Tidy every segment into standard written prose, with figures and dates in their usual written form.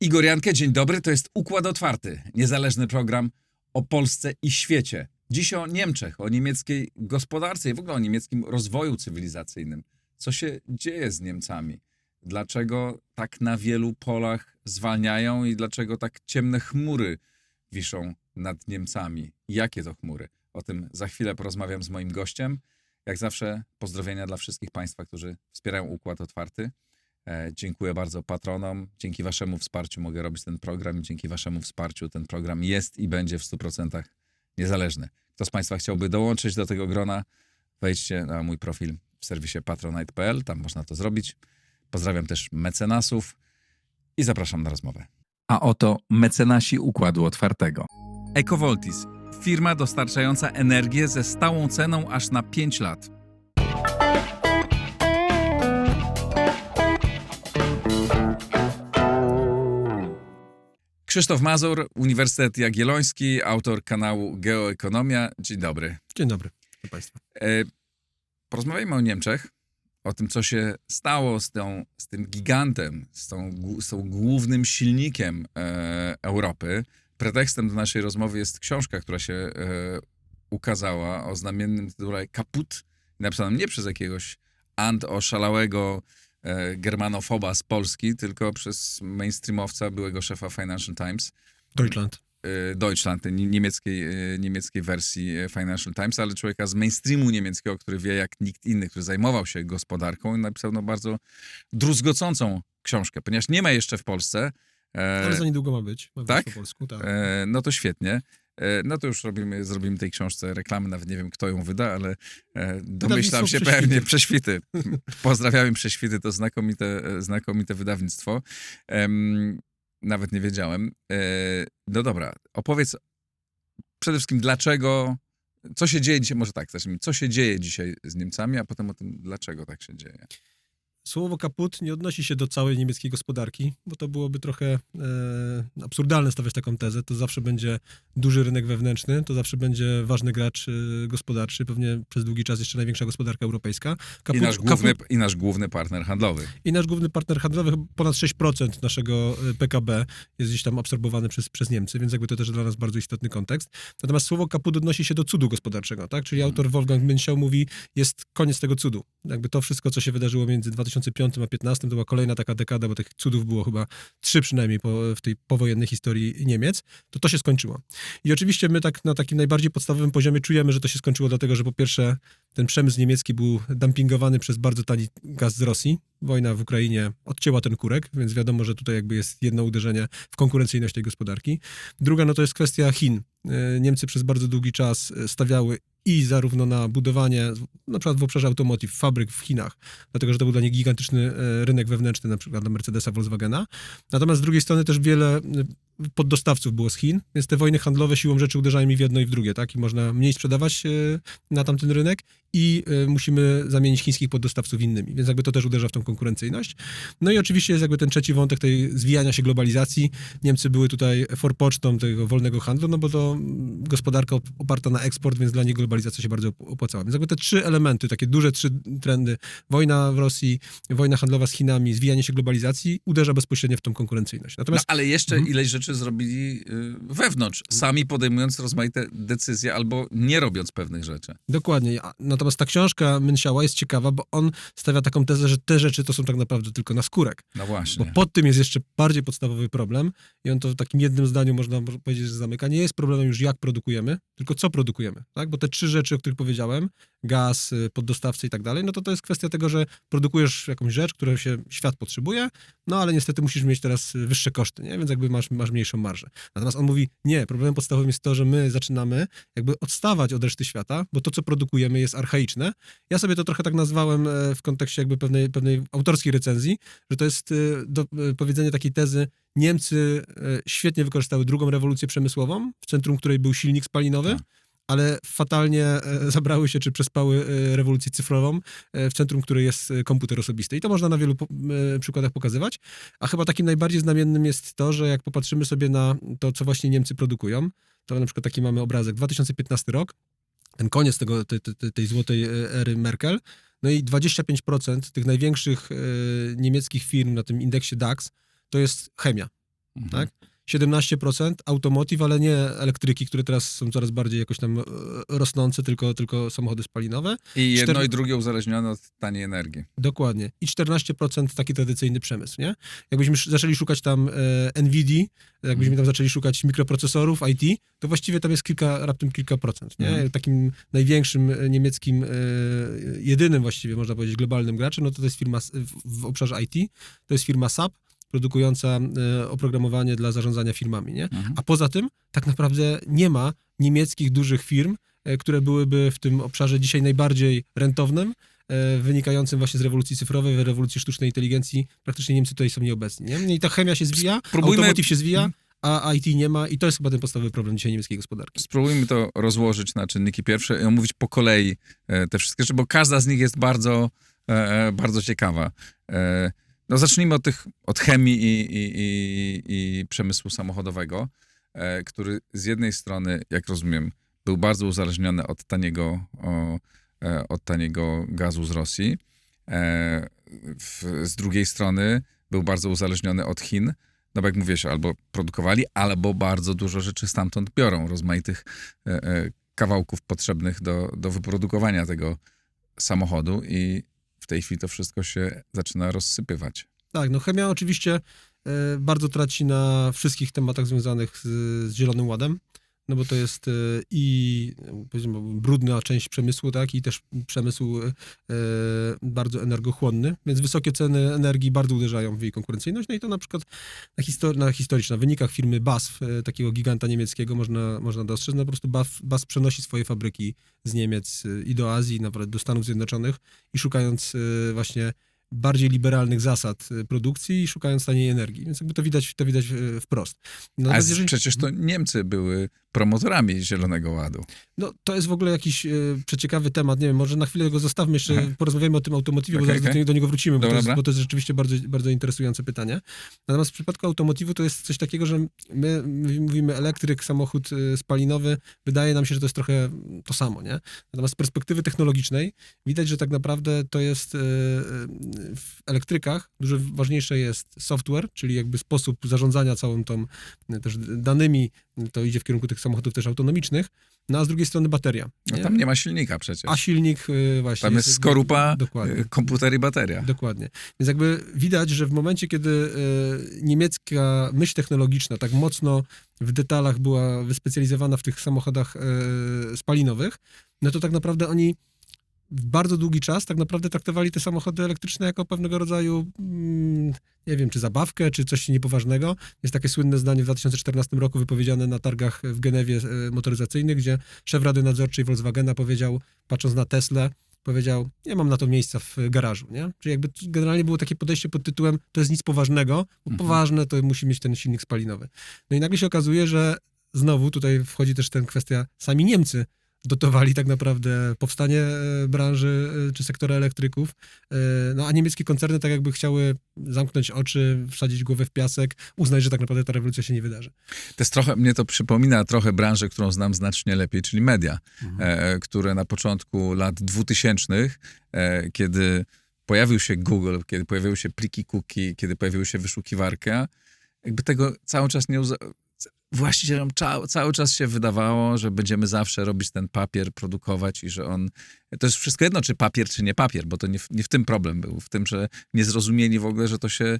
Igor Jankę, dzień dobry, to jest Układ Otwarty, niezależny program o Polsce i świecie. Dziś o Niemczech, o niemieckiej gospodarce i w ogóle o niemieckim rozwoju cywilizacyjnym. Co się dzieje z Niemcami? Dlaczego tak na wielu polach zwalniają i dlaczego tak ciemne chmury wiszą nad Niemcami? Jakie to chmury? O tym za chwilę porozmawiam z moim gościem. Jak zawsze pozdrowienia dla wszystkich Państwa, którzy wspierają Układ Otwarty. Dziękuję bardzo patronom. Dzięki waszemu wsparciu mogę robić ten program i dzięki waszemu wsparciu ten program jest i będzie w 100% niezależny. Kto z Państwa chciałby dołączyć do tego grona, wejdźcie na mój profil w serwisie patronite.pl, tam można to zrobić. Pozdrawiam też mecenasów i zapraszam na rozmowę. A oto mecenasi Układu Otwartego. Ecovoltis, firma dostarczająca energię ze stałą ceną aż na 5 lat. Krzysztof Mazur, Uniwersytet Jagielloński, autor kanału Geoekonomia. Dzień dobry. Dzień dobry do Państwa. Porozmawiajmy o Niemczech, o tym, co się stało z tym gigantem, z tą głównym silnikiem Europy. Pretekstem do naszej rozmowy jest książka, która się ukazała o znamiennym tytule Kaput, napisanym nie przez jakiegoś oszalałego germanofoba z Polski, tylko przez mainstreamowca, byłego szefa Financial Times. Deutschland, niemieckiej wersji Financial Times, ale człowieka z mainstreamu niemieckiego, który wie jak nikt inny, który zajmował się gospodarką i napisał bardzo druzgocącą książkę, ponieważ nie ma jeszcze w Polsce. Ale za niedługo ma być. Tak? Po polsku, tak. No to świetnie. No to już zrobimy tej książce reklamy, nawet nie wiem, kto ją wyda, ale domyślam się pewnie Prześwity. Pozdrawiamy Prześwity, to znakomite wydawnictwo. Nawet nie wiedziałem. No dobra, opowiedz przede wszystkim dlaczego, co się dzieje dzisiaj, może tak, zacznijmy, co się dzieje dzisiaj z Niemcami, a potem o tym, dlaczego tak się dzieje. Słowo kaput nie odnosi się do całej niemieckiej gospodarki, bo to byłoby trochę absurdalne stawiać taką tezę. To zawsze będzie duży rynek wewnętrzny, to zawsze będzie ważny gracz gospodarczy, pewnie przez długi czas jeszcze największa gospodarka europejska. I nasz główny partner handlowy. I nasz główny partner handlowy, ponad 6% naszego PKB jest gdzieś tam absorbowany przez Niemcy, więc jakby to też dla nas bardzo istotny kontekst. Natomiast słowo kaput odnosi się do cudu gospodarczego, tak? Czyli autor Wolfgang Münchau mówi, jest koniec tego cudu. Jakby to wszystko, co się wydarzyło między 2005 a 2015, to była kolejna taka dekada, bo tych cudów było chyba 3 przynajmniej w tej powojennej historii Niemiec, to się skończyło. I oczywiście my tak na takim najbardziej podstawowym poziomie czujemy, że to się skończyło dlatego, że po pierwsze ten przemysł niemiecki był dumpingowany przez bardzo tani gaz z Rosji. Wojna w Ukrainie odcięła ten kurek, więc wiadomo, że tutaj jakby jest jedno uderzenie w konkurencyjność tej gospodarki. Druga, no to jest kwestia Chin. Niemcy przez bardzo długi czas stawiały i zarówno na budowanie, na przykład w obszarze automotive, fabryk w Chinach, dlatego że to był dla nich gigantyczny rynek wewnętrzny, na przykład dla Mercedesa, Volkswagena. Natomiast z drugiej strony też wiele poddostawców było z Chin, więc te wojny handlowe siłą rzeczy uderzają i w jedno i w drugie, tak? I można mniej sprzedawać na tamten rynek i musimy zamienić chińskich poddostawców innymi, więc jakby to też uderza w tą konkurencyjność. No i oczywiście jest jakby ten trzeci wątek tej zwijania się globalizacji. Niemcy były tutaj forpocztą tego wolnego handlu, no bo to gospodarka oparta na eksport, więc dla nich globalizacja się bardzo opłacała. Więc jakby te 3 elementy, takie duże 3 trendy, wojna w Rosji, wojna handlowa z Chinami, zwijanie się globalizacji, uderza bezpośrednio w tą konkurencyjność. Natomiast ale jeszcze ileś rzeczy zrobili wewnątrz, sami podejmując rozmaite decyzje albo nie robiąc pewnych rzeczy. Dokładnie. Natomiast ta książka Münchaua jest ciekawa, bo on stawia taką tezę, że te rzeczy to są tak naprawdę tylko naskórek. No właśnie. Bo pod tym jest jeszcze bardziej podstawowy problem i on to w takim jednym zdaniu można powiedzieć, że zamyka. Nie jest problemem już jak produkujemy, tylko co produkujemy, tak? Bo te 3 rzeczy, o których powiedziałem, gaz, poddostawcy i tak dalej, no to jest kwestia tego, że produkujesz jakąś rzecz, którą się świat potrzebuje, no ale niestety musisz mieć teraz wyższe koszty, nie? Więc jakby masz mniejszą marżę. Natomiast on mówi, nie, problemem podstawowym jest to, że my zaczynamy jakby odstawać od reszty świata, bo to, co produkujemy, jest archaiczne. Ja sobie to trochę tak nazwałem w kontekście jakby pewnej autorskiej recenzji, że to jest powiedzenie takiej tezy, Niemcy świetnie wykorzystały drugą rewolucję przemysłową, w centrum której był silnik spalinowy, ale fatalnie zabrały się, czy przespały rewolucję cyfrową, w centrum której jest komputer osobisty. I to można na wielu przykładach pokazywać. A chyba takim najbardziej znamiennym jest to, że jak popatrzymy sobie na to, co właśnie Niemcy produkują, to na przykład taki mamy obrazek, 2015 rok, ten koniec tej złotej ery Merkel, no i 25% tych największych niemieckich firm na tym indeksie DAX to jest chemia. tak? 17% automotive, ale nie elektryki, które teraz są coraz bardziej jakoś tam rosnące, tylko samochody spalinowe. I jedno i drugie uzależnione od taniej energii. Dokładnie. I 14% taki tradycyjny przemysł, nie? Jakbyśmy zaczęli szukać tam NVIDIA, jakbyśmy tam zaczęli szukać mikroprocesorów, IT, to właściwie tam jest raptem kilka procent, nie? Takim największym niemieckim, jedynym właściwie, można powiedzieć, globalnym graczem, no to jest firma w obszarze IT, to jest firma SAP, produkująca oprogramowanie dla zarządzania firmami, nie? A poza tym tak naprawdę nie ma niemieckich dużych firm, które byłyby w tym obszarze dzisiaj najbardziej rentownym, wynikającym właśnie z rewolucji cyfrowej, rewolucji sztucznej inteligencji. Praktycznie Niemcy tutaj są nieobecni, nie? I ta chemia się zwija, automotive się zwija, a IT nie ma i to jest chyba ten podstawowy problem dzisiaj niemieckiej gospodarki. Spróbujmy to rozłożyć na czynniki pierwsze i omówić po kolei te wszystkie rzeczy, bo każda z nich jest bardzo, bardzo ciekawa. No zacznijmy od chemii i przemysłu samochodowego, który z jednej strony, jak rozumiem, był bardzo uzależniony od taniego gazu z Rosji. Z drugiej strony był bardzo uzależniony od Chin, no bo jak mówisz, albo produkowali, albo bardzo dużo rzeczy stamtąd biorą, rozmaitych kawałków potrzebnych do wyprodukowania tego samochodu i w tej chwili to wszystko się zaczyna rozsypywać. Tak, no chemia oczywiście bardzo traci na wszystkich tematach związanych z Zielonym Ładem, no bo to jest i powiedzmy brudna część przemysłu, tak, i też przemysł bardzo energochłonny, więc wysokie ceny energii bardzo uderzają w jej konkurencyjność, no i to na przykład na wynikach firmy BASF, takiego giganta niemieckiego można dostrzec, no po prostu BASF przenosi swoje fabryki z Niemiec i do Azji, nawet do Stanów Zjednoczonych i szukając właśnie bardziej liberalnych zasad produkcji i szukając taniej energii. Więc jakby to widać wprost. Natomiast przecież to Niemcy były promotorami Zielonego Ładu. No to jest w ogóle jakiś przeciekawy temat. Nie wiem, może na chwilę go zostawmy, jeszcze porozmawiamy o tym automotywie, bo zaraz do niego wrócimy, bo to jest rzeczywiście bardzo, bardzo interesujące pytanie. Natomiast w przypadku automotywu to jest coś takiego, że my mówimy elektryk, samochód spalinowy, wydaje nam się, że to jest trochę to samo, nie? Natomiast z perspektywy technologicznej widać, że tak naprawdę to jest w elektrykach dużo ważniejsze jest software, czyli jakby sposób zarządzania całą tą też danymi, to idzie w kierunku tych samochodów też autonomicznych, no a z drugiej strony bateria. No tam nie ma silnika przecież. A silnik właśnie. Tam jest skorupa, dokładnie. komputer i bateria. Dokładnie. Więc jakby widać, że w momencie, kiedy niemiecka myśl technologiczna tak mocno w detalach była wyspecjalizowana w tych samochodach spalinowych, no to tak naprawdę oni w bardzo długi czas tak naprawdę traktowali te samochody elektryczne jako pewnego rodzaju, nie wiem, czy zabawkę, czy coś niepoważnego. Jest takie słynne zdanie w 2014 roku wypowiedziane na targach w Genewie motoryzacyjnych, gdzie szef Rady Nadzorczej Volkswagena powiedział, patrząc na Teslę, powiedział, nie mam na to miejsca w garażu, nie? Czyli jakby generalnie było takie podejście pod tytułem, to jest nic poważnego, bo poważne to musi mieć ten silnik spalinowy. No i nagle się okazuje, że znowu tutaj wchodzi też ten kwestia, sami Niemcy dotowali tak naprawdę powstanie branży czy sektora elektryków, no a niemieckie koncerny tak jakby chciały zamknąć oczy, wsadzić głowę w piasek, uznać, że tak naprawdę ta rewolucja się nie wydarzy. Mnie to przypomina trochę branżę, którą znam znacznie lepiej, czyli media, które na początku lat 2000, kiedy pojawił się Google, kiedy pojawiły się pliki cookie, kiedy pojawiły się wyszukiwarka, jakby tego cały czas nie właścicielom cały czas się wydawało, że będziemy zawsze robić ten papier, produkować i że to jest wszystko jedno, czy papier, czy nie papier, bo to nie w tym problem był, w tym, że nie zrozumieli w ogóle, że to się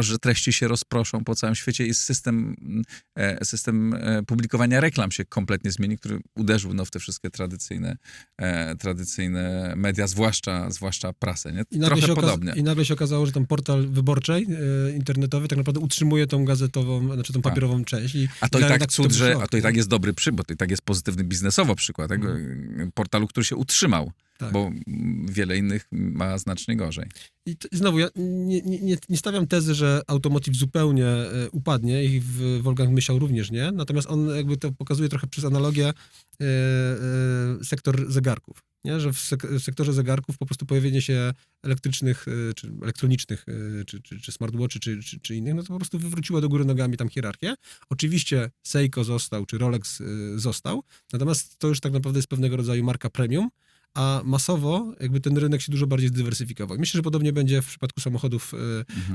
że treści się rozproszą po całym świecie i system publikowania reklam się kompletnie zmieni, który uderzył w te wszystkie tradycyjne media, zwłaszcza prasę, nie? Trochę podobnie. I nagle się okazało, że ten portal wyborczej internetowy tak naprawdę utrzymuje tą gazetową, znaczy tą papierową część. A to i tak cud, to i tak jest dobry bo to i tak jest pozytywny biznesowo przykład tego portalu, który się utrzymał, bo wiele innych ma znacznie gorzej. I znowu, ja nie stawiam tezy, że automotive zupełnie upadnie i Wolfgang Miesiał również nie, natomiast on jakby to pokazuje trochę przez analogię sektor zegarków, nie? Że w sektorze zegarków po prostu pojawienie się elektrycznych, czy elektronicznych, czy smartwatchy, czy innych, no to po prostu wywróciło do góry nogami tam hierarchię. Oczywiście Seiko został, czy Rolex został, natomiast to już tak naprawdę jest pewnego rodzaju marka premium, a masowo jakby ten rynek się dużo bardziej zdywersyfikował. Myślę, że podobnie będzie w przypadku samochodów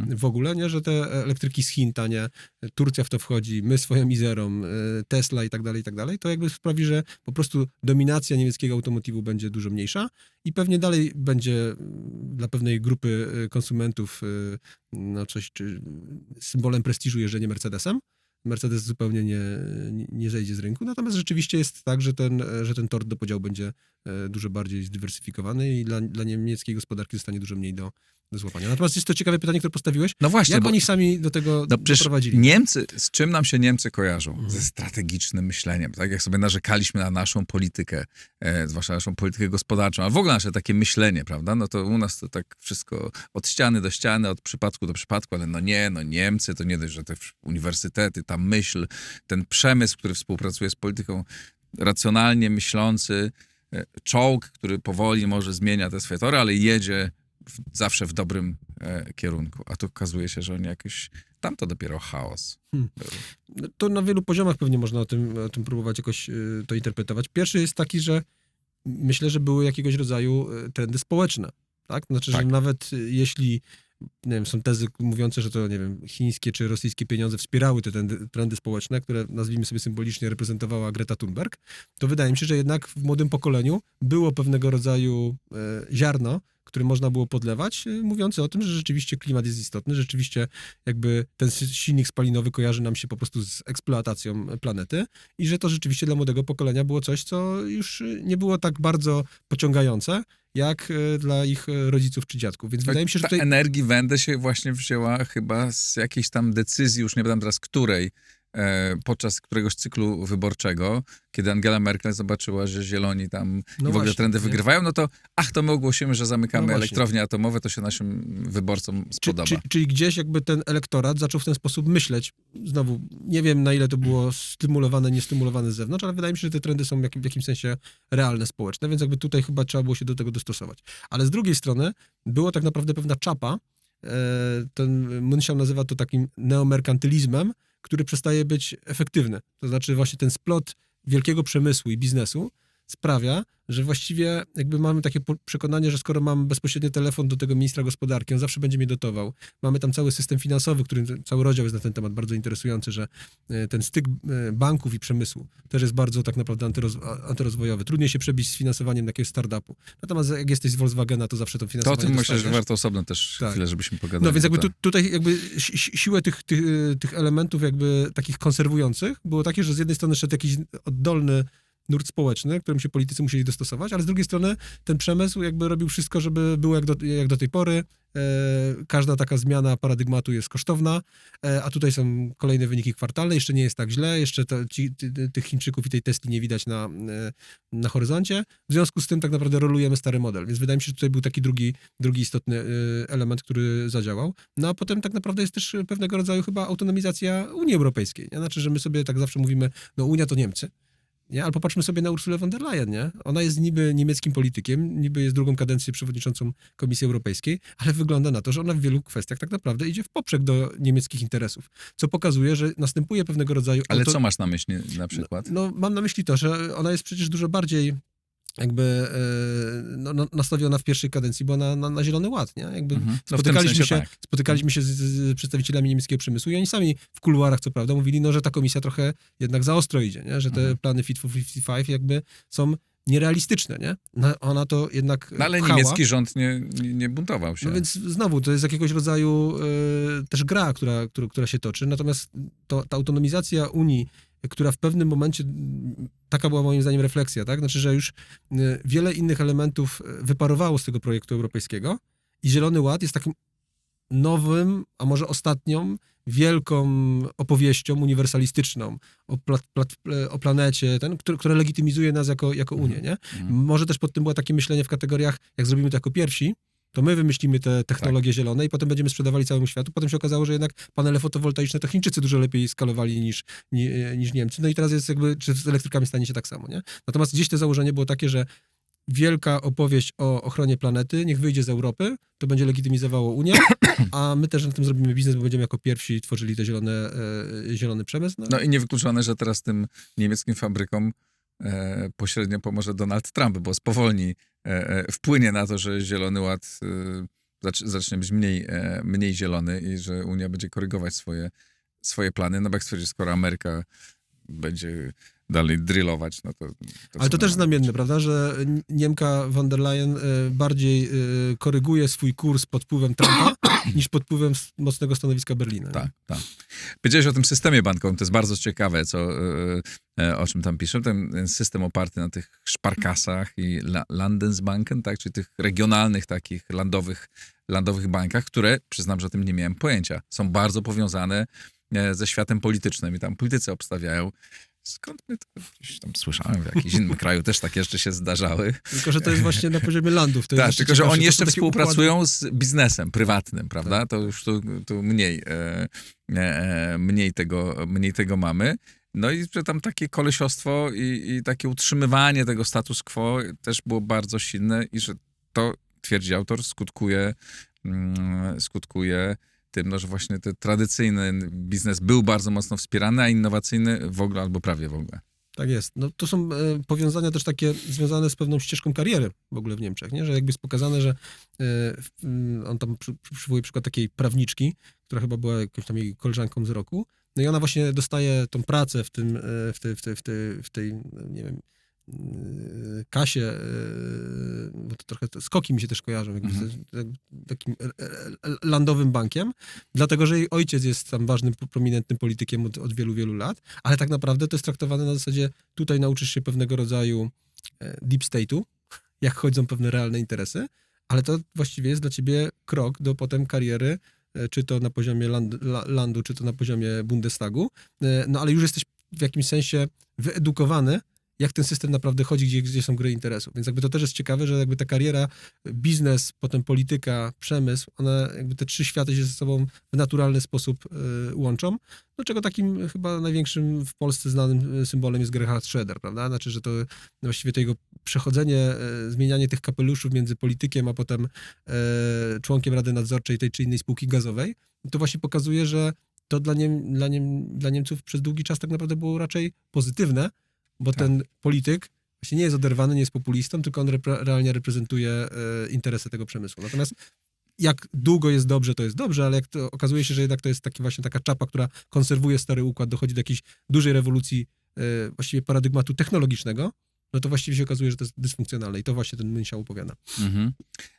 w ogóle, nie? Że te elektryki z Chin tanie, Turcja w to wchodzi, my swoją Izerą, Tesla i tak dalej, to jakby sprawi, że po prostu dominacja niemieckiego automotywu będzie dużo mniejsza i pewnie dalej będzie dla pewnej grupy konsumentów no coś, czy symbolem prestiżu jeżdżenie Mercedesem. Mercedes zupełnie nie zejdzie z rynku, natomiast rzeczywiście jest tak, że ten tort do podziału będzie dużo bardziej zdywersyfikowany i dla niemieckiej gospodarki zostanie dużo mniej do złapania. Natomiast jest to ciekawe pytanie, które postawiłeś. No właśnie, Jak bo oni sami do tego doprowadzili? Niemcy, z czym nam się Niemcy kojarzą? Ze strategicznym myśleniem. Tak jak sobie narzekaliśmy na naszą politykę, zwłaszcza naszą politykę gospodarczą, a w ogóle nasze takie myślenie, prawda? No to u nas to tak wszystko od ściany do ściany, od przypadku do przypadku, ale Niemcy to nie dość, że te uniwersytety, ta myśl, ten przemysł, który współpracuje z polityką, racjonalnie myślący czołg, który powoli może zmienia te swoje tory, ale jedzie zawsze w dobrym kierunku. A tu okazuje się, że oni jakoś... Tam to dopiero chaos. To na wielu poziomach pewnie można o tym próbować jakoś to interpretować. Pierwszy jest taki, że myślę, że były jakiegoś rodzaju trendy społeczne. Tak? Znaczy, że nawet jeśli nie wiem, są tezy mówiące, że to, nie wiem, chińskie czy rosyjskie pieniądze wspierały te trendy społeczne, które nazwijmy sobie symbolicznie reprezentowała Greta Thunberg, to wydaje mi się, że jednak w młodym pokoleniu było pewnego rodzaju ziarno, które można było podlewać, mówiące o tym, że rzeczywiście klimat jest istotny, rzeczywiście jakby ten silnik spalinowy kojarzy nam się po prostu z eksploatacją planety i że to rzeczywiście dla młodego pokolenia było coś, co już nie było tak bardzo pociągające, jak dla ich rodziców czy dziadków. Więc wydaje mi się, że tutaj... Ta energii Wende się właśnie wzięła chyba z jakiejś tam decyzji, już nie pamiętam teraz której, podczas któregoś cyklu wyborczego, kiedy Angela Merkel zobaczyła, że zieloni tam i w ogóle trendy wygrywają, no to to my ogłosimy, że zamykamy elektrownie atomowe, to się naszym wyborcom spodoba. Czyli gdzieś jakby ten elektorat zaczął w ten sposób myśleć. Znowu, nie wiem na ile to było stymulowane, niestymulowane z zewnątrz, ale wydaje mi się, że te trendy są w jakimś sensie realne, społeczne, więc jakby tutaj chyba trzeba było się do tego dostosować. Ale z drugiej strony było tak naprawdę pewna czapa, ten Münchau nazywa to takim neomerkantylizmem, który przestaje być efektywny. To znaczy właśnie ten splot wielkiego przemysłu i biznesu sprawia, że właściwie jakby mamy takie przekonanie, że skoro mamy bezpośredni telefon do tego ministra gospodarki, on zawsze będzie mnie dotował. Mamy tam cały system finansowy, który cały rozdział jest na ten temat bardzo interesujący, że ten styk banków i przemysłu też jest bardzo tak naprawdę antyrozwojowy. Trudniej się przebić z finansowaniem jakiegoś startupu. Natomiast jak jesteś z Volkswagena, to zawsze to finansowanie To o tym myślę, że warto osobno też chwilę, żebyśmy pogadali. No więc jakby tutaj jakby siłę tych elementów jakby takich konserwujących było takie, że z jednej strony szedł jakiś oddolny nurt społeczny, którym się politycy musieli dostosować, ale z drugiej strony ten przemysł jakby robił wszystko, żeby było jak do tej pory. Każda taka zmiana paradygmatu jest kosztowna, a tutaj są kolejne wyniki kwartalne, jeszcze nie jest tak źle, jeszcze tych Chińczyków i tej Tesli nie widać na horyzoncie. W związku z tym tak naprawdę rolujemy stary model, więc wydaje mi się, że tutaj był taki drugi istotny element, który zadziałał. No a potem tak naprawdę jest też pewnego rodzaju chyba autonomizacja Unii Europejskiej. Nie? Znaczy, że my sobie tak zawsze mówimy, no Unia to Niemcy. Nie? Ale popatrzmy sobie na Ursulę von der Leyen, nie? Ona jest niby niemieckim politykiem, niby jest drugą kadencję przewodniczącą Komisji Europejskiej, ale wygląda na to, że ona w wielu kwestiach tak naprawdę idzie w poprzek do niemieckich interesów, co pokazuje, że następuje pewnego rodzaju... Ale co masz na myśli na przykład? No, mam na myśli to, że ona jest przecież dużo bardziej jakby nastawiona w pierwszej kadencji, bo na Zielony Ład, nie? Jakby spotykaliśmy się z przedstawicielami niemieckiego przemysłu i oni sami w kuluarach, co prawda, mówili, no, że ta komisja trochę jednak za ostro idzie, nie? Że te plany Fit for 55 jakby są nierealistyczne, nie? No, ona to jednak ale niemiecki rząd nie buntował się. No więc znowu, to jest jakiegoś rodzaju też gra, która się toczy, natomiast ta autonomizacja Unii, która w pewnym momencie, taka była moim zdaniem refleksja, tak? Znaczy, że już wiele innych elementów wyparowało z tego projektu europejskiego i Zielony Ład jest takim nowym, a może ostatnią wielką opowieścią uniwersalistyczną o planecie, która legitymizuje nas jako Unię, nie? Może też pod tym było takie myślenie w kategoriach, jak zrobimy to jako pierwsi, to my wymyślimy te technologie zielone i potem będziemy sprzedawali całemu światu. Potem się okazało, że jednak panele fotowoltaiczne to Chińczycy dużo lepiej skalowali niż Niemcy. No i teraz jest jakby, czy z elektrykami stanie się tak samo, nie? Natomiast gdzieś to założenie było takie, że wielka opowieść o ochronie planety, niech wyjdzie z Europy, to będzie legitymizowało Unię, a my też na tym zrobimy biznes, bo będziemy jako pierwsi tworzyli te zielony przemysł. No i niewykluczone, że teraz tym niemieckim fabrykom pośrednio pomoże Donald Trump, bo spowolni, wpłynie na to, że Zielony Ład zacznie być mniej zielony i że Unia będzie korygować swoje plany. No bo jak stwierdzi, skoro Ameryka będzie dalej drillować, no to Ale to co też my mamy znamienne, robić? prawda, że Niemka von der Leyen bardziej koryguje swój kurs pod wpływem Trumpa niż pod wpływem mocnego stanowiska Berlina. Tak, tak. Powiedziałeś o tym systemie bankowym, to jest bardzo ciekawe, o czym tam piszę. Ten system oparty na tych Sparkassach i Landesbanken, tak, czyli tych regionalnych takich landowych bankach, które, przyznam, że o tym nie miałem pojęcia, są bardzo powiązane ze światem politycznym i tam politycy obstawiają. Skąd my to gdzieś tam słyszałem, w jakimś innym kraju też takie rzeczy się zdarzały. Tylko, że to jest właśnie na poziomie landów. To jest Tak, jeszcze tylko że ciekawsze. oni To jeszcze są takie współpracują z biznesem prywatnym, prawda? Tak. To już tu mniej tego mamy. No i że tam takie kolesiostwo i takie utrzymywanie tego status quo też było bardzo silne i że to, twierdzi autor, skutkuje tym, no, że właśnie ten tradycyjny biznes był bardzo mocno wspierany, a innowacyjny w ogóle albo prawie w ogóle. Tak jest. No, to są powiązania też takie związane z pewną ścieżką kariery w ogóle w Niemczech, nie? Że jakby jest pokazane, że on tam przywołuje przykład takiej prawniczki, która chyba była jakąś tam jej koleżanką z roku, no i ona właśnie dostaje tą pracę w tej nie wiem, kasie, bo to trochę skoki mi się też kojarzą, jakby takim landowym bankiem, dlatego, że jej ojciec jest tam ważnym, prominentnym politykiem od wielu, wielu lat, ale tak naprawdę to jest traktowane na zasadzie, tutaj nauczysz się pewnego rodzaju deep state'u, jak chodzą pewne realne interesy, ale to właściwie jest dla ciebie krok do potem kariery, czy to na poziomie landu, czy to na poziomie Bundestagu, no ale już jesteś w jakimś sensie wyedukowany, jak ten system naprawdę chodzi, gdzie są gry interesów. Więc jakby to też jest ciekawe, że jakby ta kariera, biznes, potem polityka, przemysł, one jakby te trzy światy się ze sobą w naturalny sposób łączą. Do czego takim chyba największym w Polsce znanym symbolem jest Gerhard Schröder, prawda? Znaczy, że to właściwie to jego przechodzenie, zmienianie tych kapeluszów między politykiem, a potem członkiem Rady Nadzorczej tej czy innej spółki gazowej, to właśnie pokazuje, że to dla Niemców przez długi czas tak naprawdę było raczej pozytywne, bo ten polityk właśnie nie jest oderwany, nie jest populistą, tylko on realnie reprezentuje interesy tego przemysłu. Natomiast jak długo jest dobrze, to jest dobrze, ale jak to okazuje się, że jednak to jest właśnie taka czapa, która konserwuje stary układ, dochodzi do jakiejś dużej rewolucji właściwie paradygmatu technologicznego, no to właściwie się okazuje, że to jest dysfunkcjonalne i to właśnie ten Münchau opowiada. Mhm.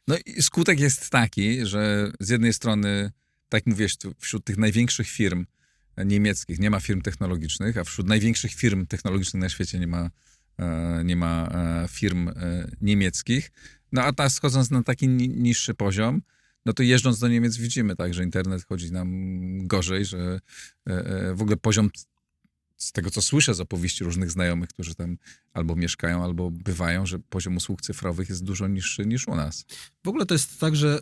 No i skutek jest taki, że z jednej strony, tak jak mówiłeś, wśród tych największych firm niemieckich nie ma firm technologicznych, a wśród największych firm technologicznych na świecie nie ma firm niemieckich. No a teraz schodząc na taki niższy poziom, no to jeżdżąc do Niemiec widzimy tak, że internet chodzi nam gorzej, że w ogóle poziom, z tego co słyszę z opowieści różnych znajomych, którzy tam albo mieszkają, albo bywają, że poziom usług cyfrowych jest dużo niższy niż u nas. W ogóle to jest tak, że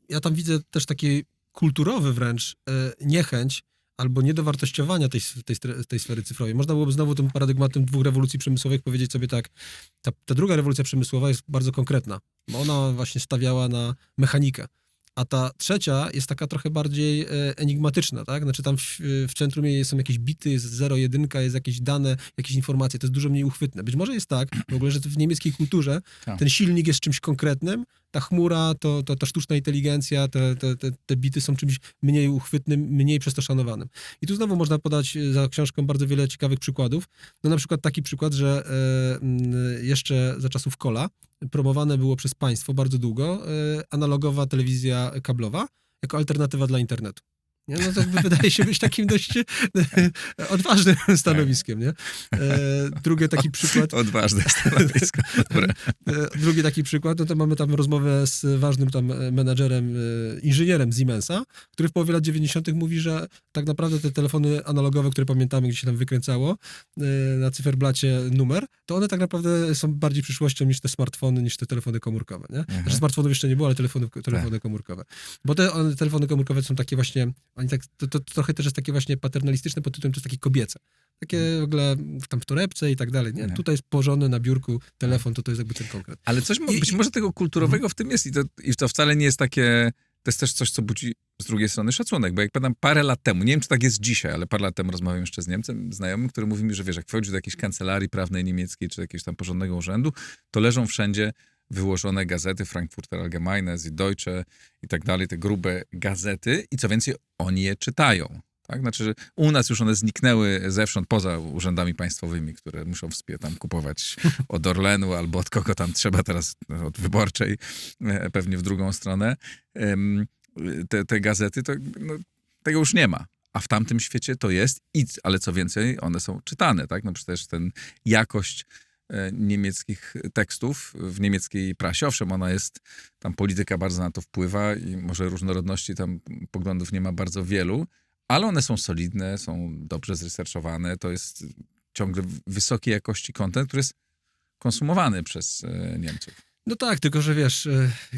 ja tam widzę też taki kulturowy wręcz niechęć albo niedowartościowania tej sfery cyfrowej. Można byłoby znowu tym paradygmatem dwóch rewolucji przemysłowych powiedzieć sobie tak, ta druga rewolucja przemysłowa jest bardzo konkretna, bo ona właśnie stawiała na mechanikę. A ta trzecia jest taka trochę bardziej enigmatyczna, tak? Znaczy tam w centrum jej są jakieś bity, jest 0, 1, jest jakieś dane, jakieś informacje, to jest dużo mniej uchwytne. Być może jest tak, w ogóle, że w niemieckiej kulturze ten silnik jest czymś konkretnym, ta chmura, ta sztuczna inteligencja, te bity są czymś mniej uchwytnym, mniej przez to szanowanym. I tu znowu można podać za książką bardzo wiele ciekawych przykładów. No na przykład taki przykład, że jeszcze za czasów Kohla promowane było przez państwo bardzo długo analogowa telewizja kablowa jako alternatywa dla internetu. Nie? No to jakby wydaje się być takim dość odważnym stanowiskiem. Nie? Drugi taki przykład. Odważne stanowisko. Dobre. Drugi taki przykład, no to mamy tam rozmowę z ważnym tam menadżerem, inżynierem Siemensa, który w połowie lat 90. mówi, że tak naprawdę te telefony analogowe, które pamiętamy, gdzie się tam wykręcało na cyferblacie numer, to one tak naprawdę są bardziej przyszłością niż te smartfony, niż te telefony komórkowe. Nie? Znaczy smartfonów jeszcze nie było, ale telefony komórkowe. Bo te telefony komórkowe są takie właśnie, oni tak, to trochę też jest takie właśnie paternalistyczne pod tytułem, to jest takie kobiece. Takie w ogóle tam w torebce i tak dalej. Nie? Tutaj jest położony na biurku telefon, to jest jakby ten konkret. Ale coś być może tego kulturowego w tym jest i to wcale nie jest takie to jest też coś, co budzi z drugiej strony szacunek, bo jak pamiętam parę lat temu, nie wiem, czy tak jest dzisiaj, ale parę lat temu rozmawiałem jeszcze z Niemcem, znajomym, który mówi mi, że wiesz, jak wchodzisz do jakiejś kancelarii prawnej niemieckiej, czy do jakiegoś tam porządnego urzędu, to leżą wszędzie wyłożone gazety, Frankfurter Allgemeine, Die Deutsche i tak dalej, te grube gazety i co więcej, oni je czytają. Tak? Znaczy, że u nas już one zniknęły zewsząd, poza urzędami państwowymi, które muszą tam kupować od Orlenu albo od kogo tam trzeba teraz, od Wyborczej, pewnie w drugą stronę. Te gazety, to no, tego już nie ma. A w tamtym świecie to jest, ale co więcej, one są czytane. Tak? No przecież jakość niemieckich tekstów w niemieckiej prasie, owszem, ona jest, tam polityka bardzo na to wpływa i może różnorodności tam poglądów nie ma bardzo wielu, ale one są solidne, są dobrze zresearchowane, to jest ciągle wysokiej jakości content, który jest konsumowany przez Niemców. No tak, tylko że wiesz,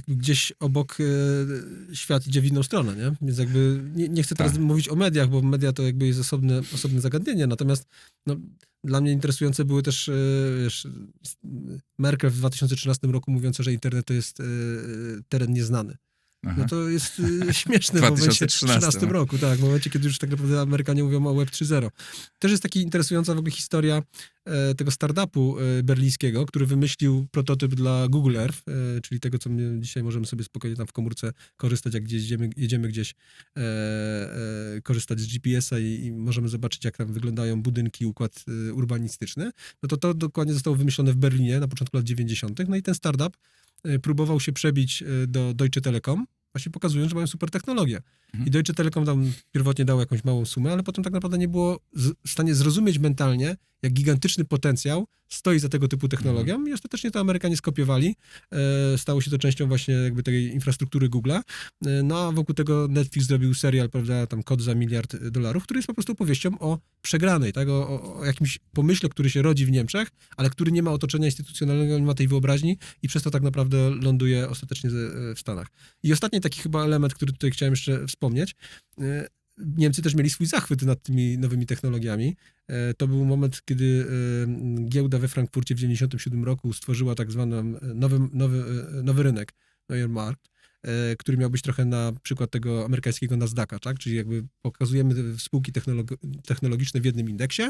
gdzieś obok świat idzie w inną stronę, nie? Więc jakby nie chcę teraz mówić o mediach, bo media to jakby jest osobne zagadnienie, natomiast no, dla mnie interesujące były też wiesz, Merkel w 2013 roku mówiąca, że internet to jest teren nieznany. Aha. No to jest śmieszne w momencie 2013 roku, tak, w momencie, kiedy już tak naprawdę Amerykanie mówią o Web 3.0. Też jest taka interesująca w ogóle historia tego startupu berlińskiego, który wymyślił prototyp dla Google Earth, czyli tego, co my dzisiaj możemy sobie spokojnie tam w komórce korzystać, jak gdzieś jedziemy gdzieś, korzystać z GPS-a i możemy zobaczyć, jak tam wyglądają budynki, układ urbanistyczny. No to dokładnie zostało wymyślone w Berlinie na początku lat 90. No i ten startup próbował się przebić do Deutsche Telekom, właśnie pokazując, że mają super technologię. I Deutsche Telekom tam pierwotnie dało jakąś małą sumę, ale potem tak naprawdę nie było w stanie zrozumieć mentalnie, jak gigantyczny potencjał stoi za tego typu technologią i ostatecznie to Amerykanie skopiowali. Stało się to częścią właśnie jakby tej infrastruktury Google'a. No a wokół tego Netflix zrobił serial, prawda, tam Kod za $1 miliard, który jest po prostu opowieścią o przegranej, tak, o jakimś pomyśle, który się rodzi w Niemczech, ale który nie ma otoczenia instytucjonalnego, nie ma tej wyobraźni i przez to tak naprawdę ląduje ostatecznie w Stanach. I ostatni taki chyba element, który tutaj chciałem jeszcze wspomnieć, Niemcy też mieli swój zachwyt nad tymi nowymi technologiami. To był moment, kiedy giełda we Frankfurcie w 1997 roku stworzyła tak zwany nowy rynek, Neuer Markt, który miał być trochę na przykład tego amerykańskiego Nasdaqa, tak? Czyli jakby pokazujemy spółki technologiczne w jednym indeksie,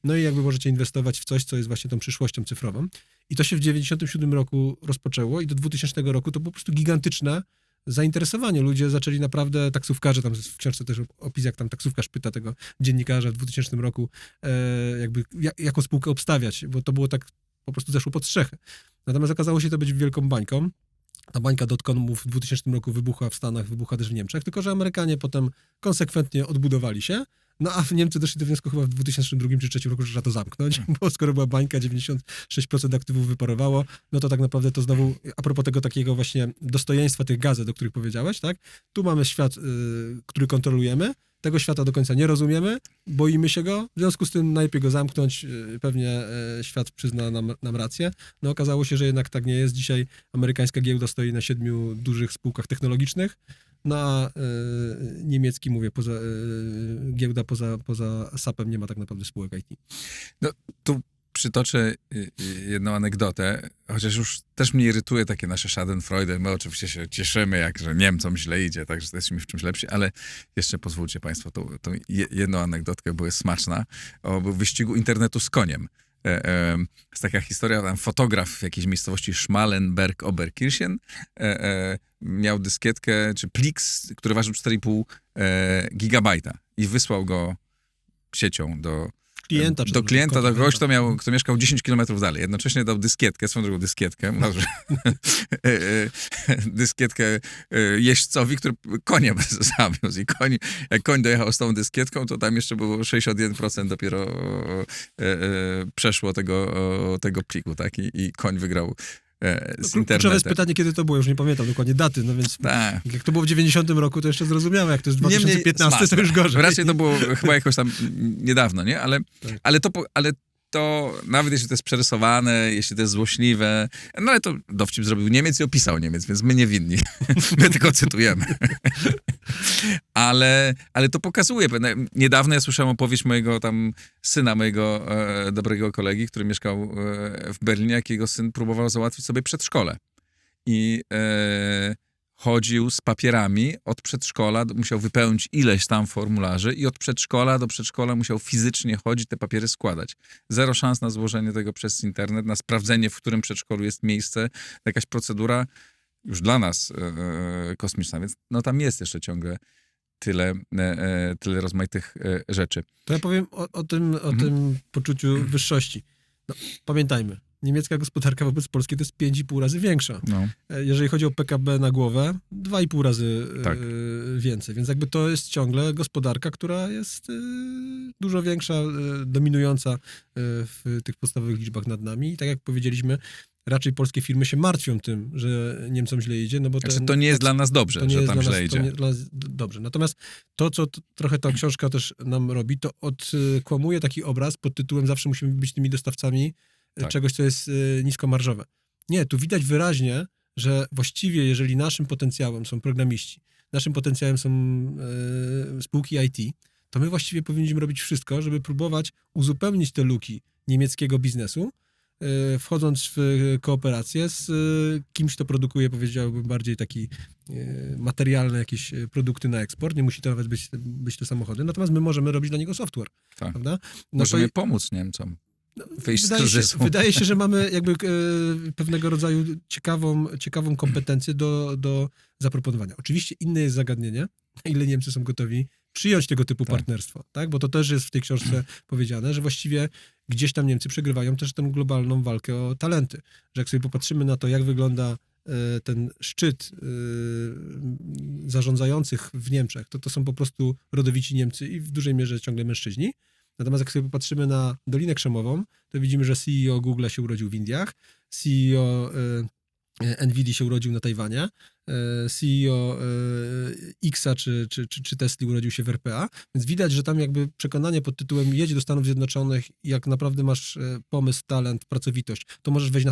no i jakby możecie inwestować w coś, co jest właśnie tą przyszłością cyfrową. I to się w 1997 roku rozpoczęło i do 2000 roku to było po prostu gigantyczne zainteresowanie. Ludzie zaczęli naprawdę, taksówkarze, tam w książce też opis, jak tam taksówkarz pyta tego dziennikarza w 2000 roku, jakby jaką spółkę obstawiać, bo to było tak, po prostu zeszło pod strzechy. Natomiast okazało się to być wielką bańką. Ta bańka dotcomów w 2000 roku wybuchła w Stanach, wybuchła też w Niemczech, tylko że Amerykanie potem konsekwentnie odbudowali się, no a w Niemcy doszli do wniosku chyba w 2002 czy 2003 roku, że trzeba to zamknąć, bo skoro była bańka, 96% aktywów wyparowało, no to tak naprawdę to znowu, a propos tego takiego właśnie dostojeństwa tych gazet, o których powiedziałeś, tak? Tu mamy świat, który kontrolujemy, tego świata do końca nie rozumiemy, boimy się go, w związku z tym najlepiej go zamknąć, pewnie świat przyzna nam rację. No okazało się, że jednak tak nie jest. Dzisiaj amerykańska giełda stoi na 7 dużych spółkach technologicznych, no a niemiecki, mówię, giełda poza SAP-em nie ma tak naprawdę spółek IT. No, tu przytoczę jedną anegdotę, chociaż już też mnie irytuje takie nasze schadenfreude. My oczywiście się cieszymy, jak że Niemcom źle idzie, także jesteśmy w czymś lepsi, ale jeszcze pozwólcie państwo tą jedną anegdotkę, bo jest smaczna, o wyścigu internetu z koniem. Jest taka historia, tam fotograf w jakiejś miejscowości Schmallenberg-Oberkirchen miał dyskietkę, czy plik, który ważył 4,5 gigabajta i wysłał go siecią do klienta, do kogoś, kto mieszkał 10 kilometrów dalej. Jednocześnie dał dyskietkę, swoją drugą dyskietkę, dyskietkę jeźdźcowi, który koniem zawiózł. I jak koń dojechał z tą dyskietką, to tam jeszcze było 61% dopiero przeszło tego pliku, tak? I koń wygrał z internetem. Kluczowe jest pytanie, kiedy to było, już nie pamiętam dokładnie daty, no więc jak to było w 90 roku, to jeszcze zrozumiałe, jak to jest 2015, to już gorzej. Raczej to było chyba jakoś tam niedawno, nie? Ale to nawet jeśli to jest przerysowane, jeśli to jest złośliwe, no ale to dowcip zrobił Niemiec i opisał Niemiec, więc my nie winni. My tylko cytujemy. ale to pokazuje. Niedawno ja słyszałem opowieść mojego tam syna, mojego dobrego kolegi, który mieszkał w Berlinie, jak jego syn próbował załatwić sobie przedszkole. I chodził z papierami od przedszkola, musiał wypełnić ileś tam formularzy i od przedszkola do przedszkola musiał fizycznie chodzić, te papiery składać. Zero szans na złożenie tego przez internet, na sprawdzenie, w którym przedszkolu jest miejsce, jakaś procedura już dla nas kosmiczna, więc no tam jest jeszcze ciągle tyle rozmaitych rzeczy. To ja powiem o tym poczuciu wyższości. No, pamiętajmy, niemiecka gospodarka wobec Polski to jest 5,5 razy większa. No. Jeżeli chodzi o PKB na głowę, 2,5 razy Tak. więcej. Więc jakby to jest ciągle gospodarka, która jest dużo większa, dominująca w tych podstawowych liczbach nad nami. I tak jak powiedzieliśmy, raczej polskie firmy się martwią tym, że Niemcom źle idzie, no bo Znaczy, to nie jest dla nas dobrze, że tam źle idzie. To nie dla nas dobrze. Natomiast to, co trochę ta książka też nam robi, to odkłamuje taki obraz pod tytułem zawsze musimy być tymi dostawcami Tak. czegoś, co jest niskomarżowe. Nie, tu widać wyraźnie, że właściwie jeżeli naszym potencjałem są programiści, naszym potencjałem są spółki IT, to my właściwie powinniśmy robić wszystko, żeby próbować uzupełnić te luki niemieckiego biznesu, wchodząc w kooperację z kimś, kto produkuje, powiedziałbym, bardziej taki materialne jakieś produkty na eksport. Nie musi to nawet być to samochody. Natomiast my możemy robić dla niego software. Tak. Prawda? No Możemy pomóc Niemcom wyjść z kryzysu. Wydaje się, że mamy jakby pewnego rodzaju ciekawą kompetencję do zaproponowania. Oczywiście inne jest zagadnienie, na ile Niemcy są gotowi przyjąć tego typu partnerstwo, tak? Bo to też jest w tej książce powiedziane, że właściwie gdzieś tam Niemcy przegrywają też tę globalną walkę o talenty. Że jak sobie popatrzymy na to, jak wygląda ten szczyt zarządzających w Niemczech, to są po prostu rodowici Niemcy i w dużej mierze ciągle mężczyźni. Natomiast jak sobie popatrzymy na Dolinę Krzemową, to widzimy, że CEO Google się urodził w Indiach, CEO Nvidia się urodził na Tajwanie, CEO Xa czy Tesla urodził się w RPA, więc widać, że tam jakby przekonanie pod tytułem jedź do Stanów Zjednoczonych i jak naprawdę masz pomysł, talent, pracowitość, to możesz wejść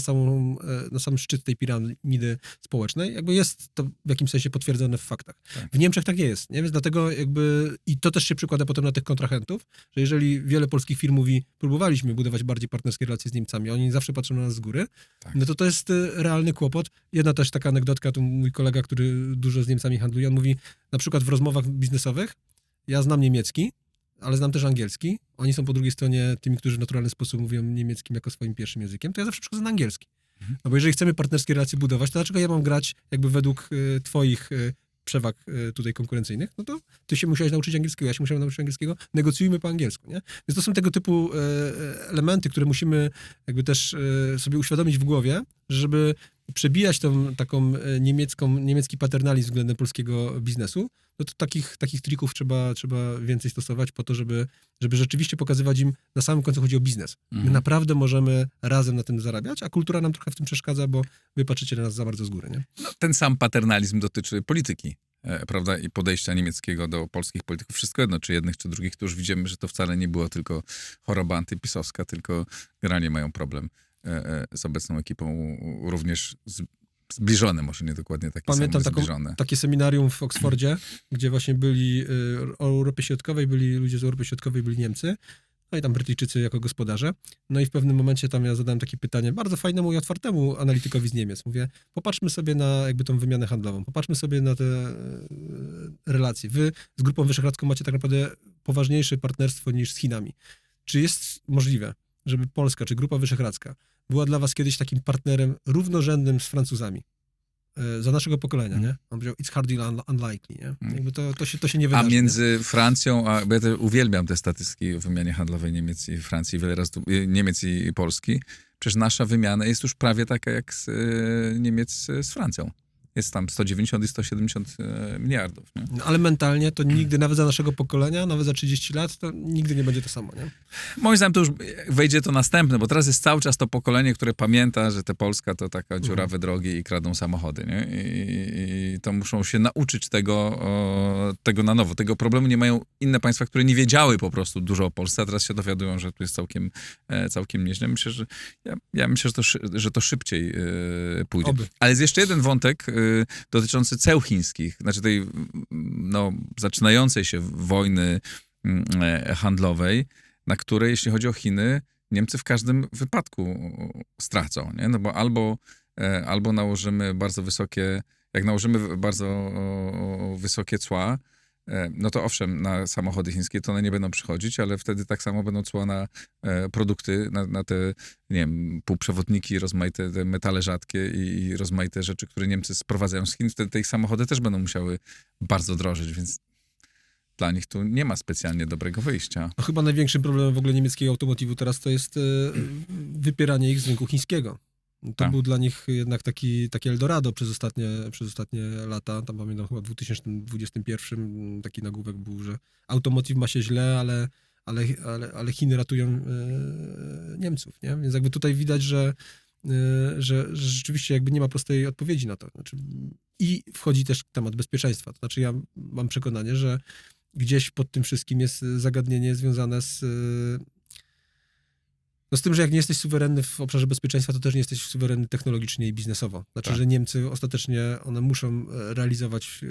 na sam szczyt tej piramidy społecznej. Jakby jest to w jakimś sensie potwierdzone w faktach. Tak. W Niemczech tak nie jest, nie? Więc dlatego jakby, i to też się przekłada potem na tych kontrahentów, że jeżeli wiele polskich firm mówi, próbowaliśmy budować bardziej partnerskie relacje z Niemcami, oni zawsze patrzą na nas z góry, Tak. no to jest realny kłopot. Jedna też taka anegdotka, tu mój kolega, który dużo z Niemcami handluje, on mówi, na przykład w rozmowach biznesowych, ja znam niemiecki, ale znam też angielski. Oni są po drugiej stronie tymi, którzy w naturalny sposób mówią niemieckim jako swoim pierwszym językiem, to ja zawsze przychodzę na angielski. No bo jeżeli chcemy partnerskie relacje budować, to dlaczego ja mam grać jakby według twoich przewag tutaj konkurencyjnych, no to ty się musiałeś nauczyć angielskiego, ja się musiałem nauczyć angielskiego, negocjujmy po angielsku, nie? Więc to są tego typu elementy, które musimy jakby też sobie uświadomić w głowie, żeby przebijać tą taką niemiecki paternalizm względem polskiego biznesu, no to takich trików trzeba więcej stosować po to, żeby rzeczywiście pokazywać im, na samym końcu chodzi o biznes. My naprawdę możemy razem na tym zarabiać, a kultura nam trochę w tym przeszkadza, bo wy patrzycie na nas za bardzo z góry, nie? No, ten sam paternalizm dotyczy polityki, prawda, i podejścia niemieckiego do polskich polityków. Wszystko jedno, czy jednych, czy drugich, to już widzimy, że to wcale nie było tylko choroba antypisowska, tylko generalnie mają problem z obecną ekipą, również zbliżone, może nie dokładnie takie Pamiętam same zbliżone. takie seminarium w Oksfordzie, gdzie właśnie byli o Europie Środkowej, byli ludzie z Europy Środkowej, byli Niemcy, no i tam Brytyjczycy jako gospodarze. No i w pewnym momencie tam ja zadałem takie pytanie bardzo fajnemu i otwartemu analitykowi z Niemiec. Mówię, popatrzmy sobie na jakby tą wymianę handlową, popatrzmy sobie na te relacje. Wy z Grupą Wyszehradzką macie tak naprawdę poważniejsze partnerstwo niż z Chinami. Czy jest możliwe, żeby Polska czy Grupa Wyszehradzka była dla was kiedyś takim partnerem równorzędnym z Francuzami? Za naszego pokolenia, nie? On powiedział, it's hardly unlikely, nie? Jakby to się nie wydarzy. A między Francją, bo ja uwielbiam te statystyki o wymianie handlowej Niemiec i Francji, wiele razy Niemiec i Polski. Przecież nasza wymiana jest już prawie taka jak z Niemiec z Francją. Jest tam 190 i 170 miliardów. Nie? No, ale mentalnie to nigdy, nawet za naszego pokolenia, nawet za 30 lat, to nigdy nie będzie to samo, nie? Moim zdaniem to już wejdzie to następne, bo teraz jest cały czas to pokolenie, które pamięta, że te Polska to taka dziurawe drogi i kradą samochody, nie? I to muszą się nauczyć tego na nowo. Tego problemu nie mają inne państwa, które nie wiedziały po prostu dużo o Polsce, a teraz się dowiadują, że tu jest całkiem nieźle. Myślę, że ja myślę, że to szybciej pójdzie. Oby. Ale jest jeszcze jeden wątek dotyczący ceł chińskich, znaczy tej zaczynającej się wojny handlowej, na której, jeśli chodzi o Chiny, Niemcy w każdym wypadku stracą, nie? No bo albo nałożymy bardzo wysokie Jak nałożymy bardzo wysokie cła, no to owszem, na samochody chińskie to one nie będą przychodzić, ale wtedy tak samo będą cła na produkty, na te, nie wiem, półprzewodniki, rozmaite te metale rzadkie i rozmaite rzeczy, które Niemcy sprowadzają z Chin. Wtedy te ich samochody też będą musiały bardzo drożyć, więc dla nich tu nie ma specjalnie dobrego wyjścia. No, chyba największym problemem w ogóle niemieckiego automotywu teraz to jest wypieranie ich z rynku chińskiego. To Tak. był dla nich jednak taki Eldorado przez ostatnie lata. Tam pamiętam chyba w 2021 taki nagłówek był, że automotyw ma się źle, ale Chiny ratują Niemców, nie? Więc jakby tutaj widać, że rzeczywiście jakby nie ma prostej odpowiedzi na to. Znaczy, i wchodzi też temat bezpieczeństwa. To znaczy ja mam przekonanie, że gdzieś pod tym wszystkim jest zagadnienie związane z tym, że jak nie jesteś suwerenny w obszarze bezpieczeństwa, to też nie jesteś suwerenny technologicznie i biznesowo. Znaczy, Tak. że Niemcy ostatecznie, one muszą realizować,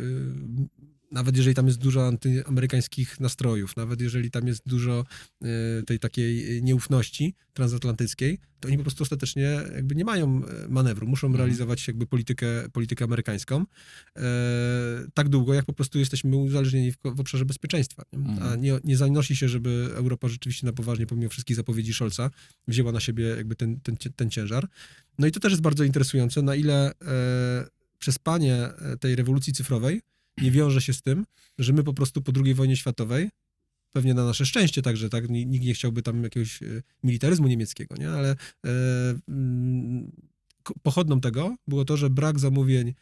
nawet jeżeli tam jest dużo antyamerykańskich nastrojów, nawet jeżeli tam jest dużo tej takiej nieufności transatlantyckiej, to oni po prostu ostatecznie jakby nie mają manewru. Muszą realizować jakby politykę amerykańską tak długo, jak po prostu jesteśmy uzależnieni w obszarze bezpieczeństwa. Nie? A nie zanosi się, żeby Europa rzeczywiście na poważnie, pomimo wszystkich zapowiedzi Scholza, wzięła na siebie jakby ten ciężar. No i to też jest bardzo interesujące, na ile przespanie tej rewolucji cyfrowej nie wiąże się z tym, że my po prostu po II wojnie światowej, pewnie na nasze szczęście także, tak, nikt nie chciałby tam jakiegoś militaryzmu niemieckiego, nie, ale pochodną tego było to, że brak zamówień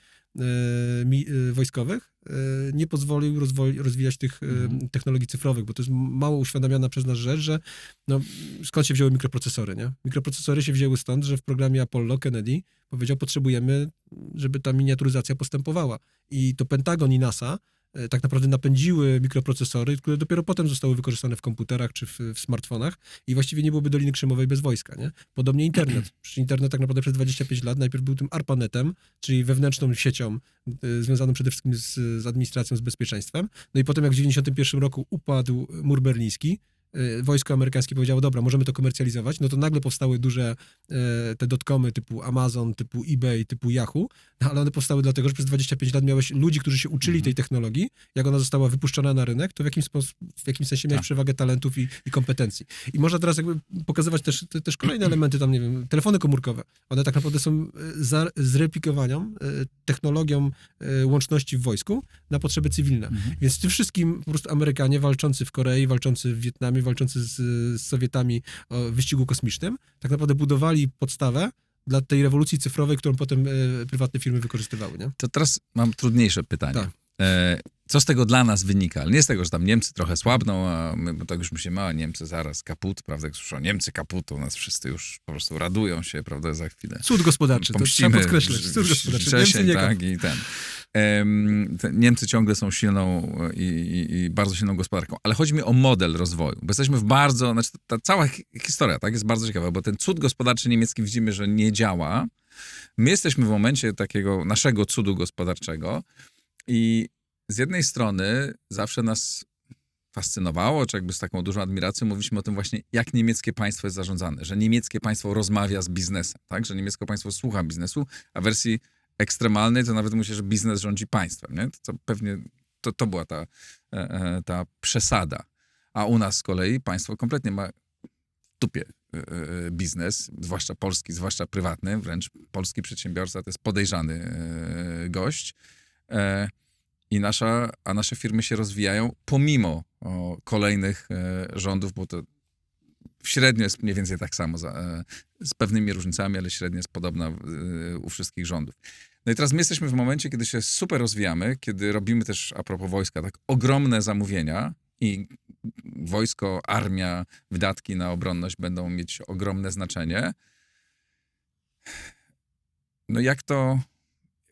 wojskowych nie pozwolił rozwijać tych technologii cyfrowych, bo to jest mało uświadamiana przez nas rzecz, że no, skąd się wzięły mikroprocesory, nie? Mikroprocesory się wzięły stąd, że w programie Apollo Kennedy powiedział, potrzebujemy, żeby ta miniaturyzacja postępowała. I to Pentagon i NASA tak naprawdę napędziły mikroprocesory, które dopiero potem zostały wykorzystane w komputerach czy w smartfonach i właściwie nie byłoby Doliny Krzemowej bez wojska, nie? Podobnie internet. Przecież internet tak naprawdę przez 25 lat najpierw był tym ARPANET-em, czyli wewnętrzną siecią związaną przede wszystkim z administracją, z bezpieczeństwem. No i potem jak w 91 roku upadł mur berliński, wojsko amerykańskie powiedziało, dobra, możemy to komercjalizować, no to nagle powstały duże te dotcomy typu Amazon, typu eBay, typu Yahoo, no ale one powstały dlatego, że przez 25 lat miałeś ludzi, którzy się uczyli tej technologii, jak ona została wypuszczona na rynek, to w jakimś sensie miałeś przewagę talentów i kompetencji. I można teraz jakby pokazywać też kolejne elementy, tam nie wiem, telefony komórkowe. One tak naprawdę są zreplikowaniem technologią łączności w wojsku na potrzeby cywilne. Więc w tym wszystkim po prostu Amerykanie walczący w Korei, walczący w Wietnamie, walczący z Sowietami w wyścigu kosmicznym, tak naprawdę budowali podstawę dla tej rewolucji cyfrowej, którą potem prywatne firmy wykorzystywały, nie? To teraz mam trudniejsze pytanie. Tak. Co z tego dla nas wynika? Ale nie z tego, że tam Niemcy trochę słabną, a my bo tak już myślimy, a Niemcy zaraz kaput, prawda? Jak słyszą Niemcy kaput, to nas wszyscy już po prostu radują się, prawda, za chwilę. Cud gospodarczy, to trzeba podkreślać. Cud gospodarczy. Niemcy nie tak, i ten. Niemcy ciągle są silną i bardzo silną gospodarką, ale chodzi mi o model rozwoju, bo jesteśmy w bardzo, znaczy ta cała historia, tak, jest bardzo ciekawa, bo ten cud gospodarczy niemiecki widzimy, że nie działa. My jesteśmy w momencie takiego naszego cudu gospodarczego i z jednej strony zawsze nas fascynowało, czy jakby z taką dużą admiracją mówiliśmy o tym właśnie, jak niemieckie państwo jest zarządzane, że niemieckie państwo rozmawia z biznesem, tak, że niemieckie państwo słucha biznesu, a w wersji ekstremalnej to nawet myślę, że biznes rządzi państwem, nie? To pewnie to była ta przesada. A u nas z kolei państwo kompletnie ma w dupie biznes, zwłaszcza polski, zwłaszcza prywatny, wręcz polski przedsiębiorca to jest podejrzany gość. A nasze firmy się rozwijają pomimo kolejnych rządów, bo to średnio jest mniej więcej tak samo, z pewnymi różnicami, ale średnio jest podobna u wszystkich rządów. No i teraz my jesteśmy w momencie, kiedy się super rozwijamy, kiedy robimy też, a propos wojska, tak ogromne zamówienia i wojsko, armia, wydatki na obronność będą mieć ogromne znaczenie. No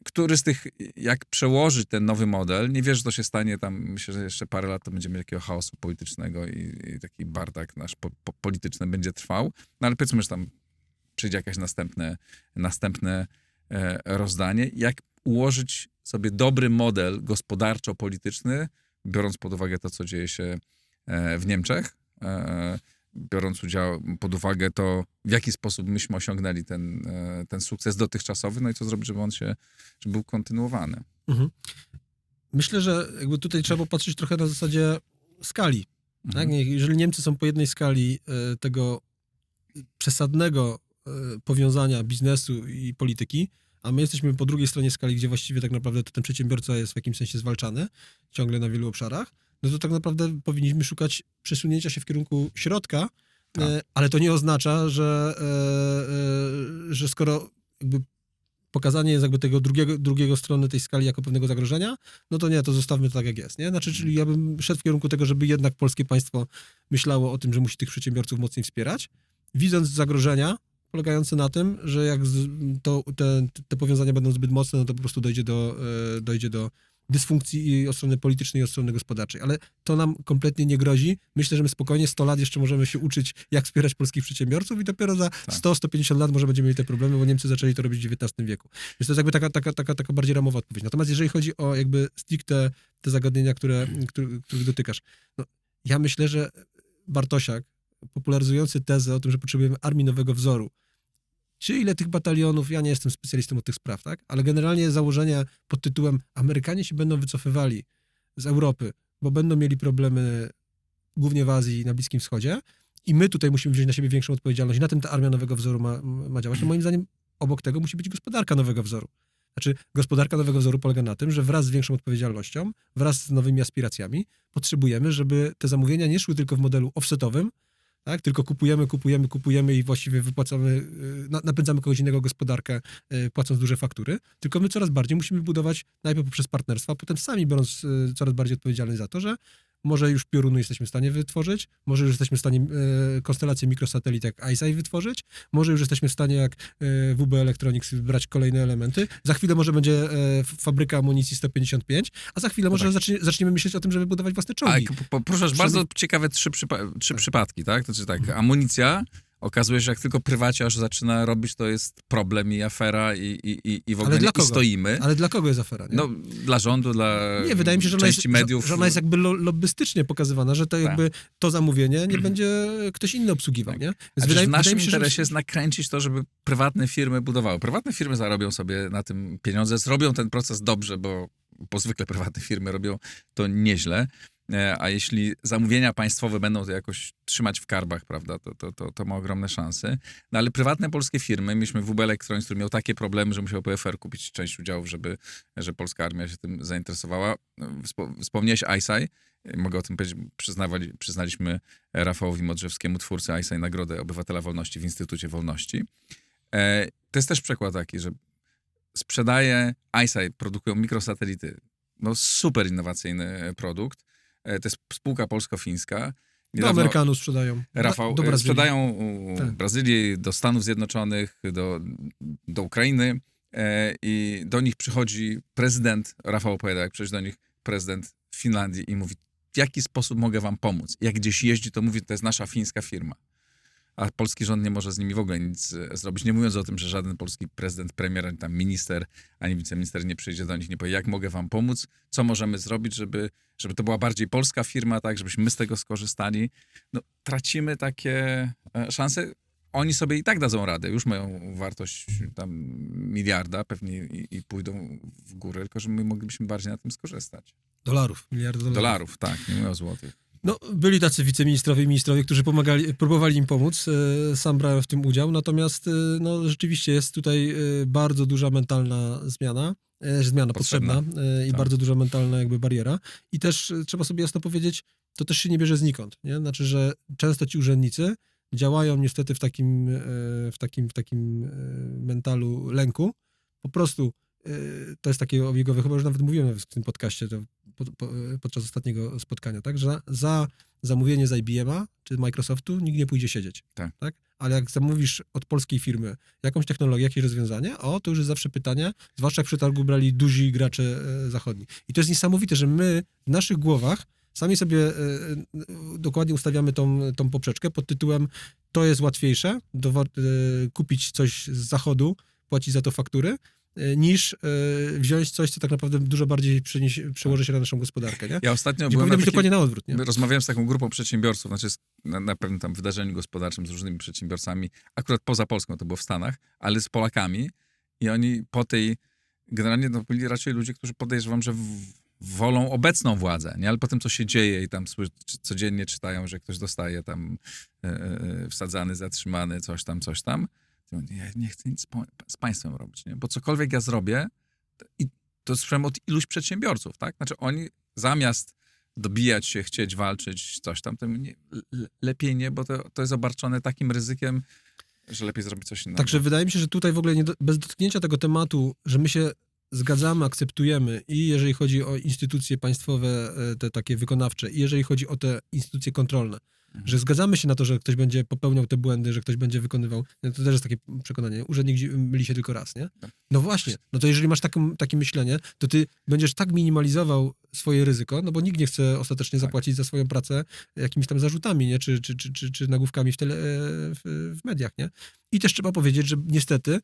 który z tych, jak przełożyć ten nowy model, nie wierzę, że to się stanie tam, myślę, że jeszcze parę lat to będzie mieć takiego chaosu politycznego i taki bardak nasz polityczny będzie trwał, no ale powiedzmy, że tam przyjdzie jakieś następne rozdanie. Jak ułożyć sobie dobry model gospodarczo-polityczny, biorąc pod uwagę to, co dzieje się w Niemczech, biorąc pod uwagę to, w jaki sposób myśmy osiągnęli ten sukces dotychczasowy, no i co zrobić, żeby był kontynuowany. Mhm. Myślę, że jakby tutaj trzeba popatrzeć trochę na zasadzie skali. Tak? Jeżeli Niemcy są po jednej skali tego przesadnego powiązania biznesu i polityki, a my jesteśmy po drugiej stronie skali, gdzie właściwie tak naprawdę to ten przedsiębiorca jest w jakimś sensie zwalczany, ciągle na wielu obszarach, no to tak naprawdę powinniśmy szukać przesunięcia się w kierunku środka, ale to nie oznacza, że skoro jakby pokazanie jest jakby tego drugiego strony tej skali jako pewnego zagrożenia, no to nie, to zostawmy to tak, jak jest, nie? Znaczy, czyli ja bym szedł w kierunku tego, żeby jednak polskie państwo myślało o tym, że musi tych przedsiębiorców mocniej wspierać, widząc zagrożenia polegające na tym, że jak te powiązania będą zbyt mocne, no to po prostu dojdzie do dysfunkcji i od strony politycznej, i od strony gospodarczej. Ale to nam kompletnie nie grozi. Myślę, że my spokojnie 100 lat jeszcze możemy się uczyć, jak wspierać polskich przedsiębiorców i dopiero za 100-150 lot może będziemy mieli te problemy, bo Niemcy zaczęli to robić w XIX wieku. Więc to jest jakby taka bardziej ramowa odpowiedź. Natomiast jeżeli chodzi o jakby stricte te zagadnienia, których dotykasz, no, ja myślę, że Bartosiak, popularyzujący tezę o tym, że potrzebujemy armii nowego wzoru, czy ile tych batalionów, ja nie jestem specjalistą od tych spraw, tak? Ale generalnie założenia pod tytułem Amerykanie się będą wycofywali z Europy, bo będą mieli problemy głównie w Azji i na Bliskim Wschodzie i my tutaj musimy wziąć na siebie większą odpowiedzialność i na tym ta armia nowego wzoru ma działać. No moim zdaniem obok tego musi być gospodarka nowego wzoru. Znaczy gospodarka nowego wzoru polega na tym, że wraz z większą odpowiedzialnością, wraz z nowymi aspiracjami potrzebujemy, żeby te zamówienia nie szły tylko w modelu offsetowym, tak? Tylko kupujemy i właściwie wypłacamy, napędzamy kogoś innego gospodarkę, płacąc duże faktury, tylko my coraz bardziej musimy budować najpierw poprzez partnerstwa, a potem sami biorąc coraz bardziej odpowiedzialność za to, że może już piorunu jesteśmy w stanie wytworzyć, może już jesteśmy w stanie konstelację mikrosatelit jak ICEYE wytworzyć, może już jesteśmy w stanie jak WB Electronics brać kolejne elementy. Za chwilę może będzie fabryka amunicji 155, a za chwilę może zaczniemy myśleć o tym, żeby budować własne czołgi. Poruszasz bardzo ciekawe trzy przypadki, tak? To znaczy tak, amunicja, okazuje się, że jak tylko prywaciarz zaczyna robić, to jest problem i afera i w ogóle i stoimy. Ale dla kogo jest afera? Nie? No, dla rządu, dla nie, wydaje mi się, że części mediów. Że ona jest jakby lobbystycznie pokazywana, że to jakby to zamówienie nie będzie ktoś inny obsługiwał, nie? Więc w naszym interesie jest nakręcić to, żeby prywatne firmy budowały. Prywatne firmy zarobią sobie na tym pieniądze, zrobią ten proces dobrze, bo zwykle prywatne firmy robią to nieźle. A jeśli zamówienia państwowe będą to jakoś trzymać w karbach, prawda, to ma ogromne szanse. No ale prywatne polskie firmy, mieliśmy WB Electronics, który miał takie problemy, że musiał PFR kupić część udziałów, żeby polska armia się tym zainteresowała. Wspomniałeś ICEYE, mogę o tym powiedzieć, przyznaliśmy Rafałowi Modrzewskiemu, twórcy ICEYE, Nagrodę Obywatela Wolności w Instytucie Wolności. To jest też przykład taki, że ICEYE produkują mikrosatelity, no super innowacyjny produkt. To jest spółka polsko-fińska. Do Amerykanów sprzedają. Rafał, do sprzedają w Brazylii, do Stanów Zjednoczonych, do Ukrainy i do nich przychodzi prezydent, Rafał opowiada, jak przychodzi do nich prezydent Finlandii i mówi, w jaki sposób mogę wam pomóc? Jak gdzieś jeździ, to mówi, to jest nasza fińska firma. A polski rząd nie może z nimi w ogóle nic zrobić. Nie mówiąc o tym, że żaden polski prezydent, premier, ani tam minister, ani wiceminister nie przyjdzie do nich, nie powie, jak mogę wam pomóc, co możemy zrobić, żeby to była bardziej polska firma, tak, żebyśmy my z tego skorzystali. No, tracimy takie szanse. Oni sobie i tak dadzą radę. Już mają wartość tam miliarda, pewnie i pójdą w górę, tylko że my moglibyśmy bardziej na tym skorzystać. Miliard dolarów. Dolarów, tak, nie mówię o złotych. No, byli tacy wiceministrowie i ministrowie, którzy próbowali im pomóc. Sam brałem w tym udział, natomiast no, rzeczywiście jest tutaj bardzo duża mentalna zmiana potrzebna i tak. bardzo duża mentalna jakby bariera. I też trzeba sobie jasno powiedzieć, to też się nie bierze znikąd, nie? Znaczy, że często ci urzędnicy działają niestety w takim mentalu lęku. Po prostu to jest takie obiegowe, chyba już nawet mówiłem w tym podcaście podczas ostatniego spotkania, tak, że za zamówienie z IBM-a czy Microsoftu nikt nie pójdzie siedzieć. Tak? Ale jak zamówisz od polskiej firmy jakąś technologię, jakieś rozwiązanie, to już jest zawsze pytanie, zwłaszcza jak w przetargu brali duzi gracze zachodni. I to jest niesamowite, że my w naszych głowach sami sobie dokładnie ustawiamy tą poprzeczkę pod tytułem to jest łatwiejsze, kupić coś z zachodu, płacić za to faktury, niż wziąć coś, co tak naprawdę dużo bardziej przełoży się na naszą gospodarkę, nie? Ja ostatnio Gdzie byłem powinno na być dokładnie na odwrót, nie? rozmawiałem z taką grupą przedsiębiorców, znaczy na pewnym tam wydarzeniu gospodarczym z różnymi przedsiębiorcami, akurat poza Polską, to było w Stanach, ale z Polakami i oni po tej, generalnie to byli raczej ludzie, którzy podejrzewam, że wolą obecną władzę, nie? Ale po tym, co się dzieje i tam codziennie czytają, że ktoś dostaje tam wsadzany, zatrzymany, coś tam, to ja nie chcę nic z państwem robić, nie? Bo cokolwiek ja zrobię, i to słyszałem od iluś przedsiębiorców, tak? Znaczy oni zamiast dobijać się, chcieć walczyć, coś tam, to lepiej nie, bo to jest obarczone takim ryzykiem, że lepiej zrobić coś innego. Także wydaje mi się, że tutaj w ogóle bez dotknięcia tego tematu, że my się zgadzamy, akceptujemy i jeżeli chodzi o instytucje państwowe, te takie wykonawcze, i jeżeli chodzi o te instytucje kontrolne, że zgadzamy się na to, że ktoś będzie popełniał te błędy, że ktoś będzie wykonywał, no to też jest takie przekonanie, urzędnik myli się tylko raz, nie? No właśnie, no to jeżeli masz takie myślenie, to ty będziesz tak minimalizował swoje ryzyko, no bo nikt nie chce ostatecznie zapłacić za swoją pracę jakimiś tam zarzutami, nie? Czy nagłówkami w mediach, nie? I też trzeba powiedzieć, że niestety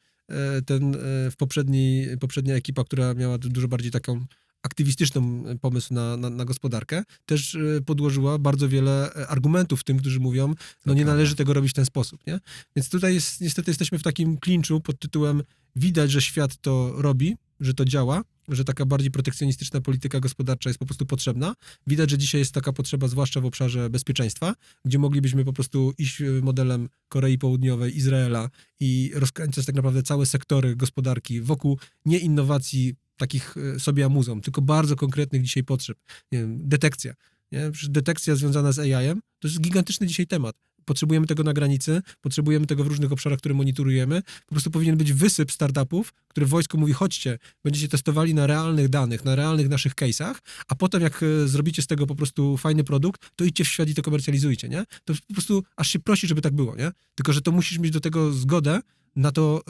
poprzednia ekipa, która miała dużo bardziej taką aktywistyczną pomysł na gospodarkę, też podłożyła bardzo wiele argumentów tym, którzy mówią, no nie należy tego robić w ten sposób, nie? Więc tutaj niestety jesteśmy w takim klinczu pod tytułem widać, że świat to robi, że to działa, że taka bardziej protekcjonistyczna polityka gospodarcza jest po prostu potrzebna. Widać, że dzisiaj jest taka potrzeba, zwłaszcza w obszarze bezpieczeństwa, gdzie moglibyśmy po prostu iść modelem Korei Południowej, Izraela i rozkręcać tak naprawdę całe sektory gospodarki wokół nie innowacji takich sobie amuzą, tylko bardzo konkretnych dzisiaj potrzeb. Nie wiem, detekcja. Nie? Przecież detekcja związana z AI-em to jest gigantyczny dzisiaj temat. Potrzebujemy tego na granicy, potrzebujemy tego w różnych obszarach, które monitorujemy. Po prostu powinien być wysyp startupów, który wojsko mówi, chodźcie, będziecie testowali na realnych danych, na realnych naszych case'ach, a potem jak zrobicie z tego po prostu fajny produkt, to idźcie w świat i to komercjalizujcie, nie? To po prostu aż się prosi, żeby tak było, nie? Tylko, że to musisz mieć do tego zgodę na to,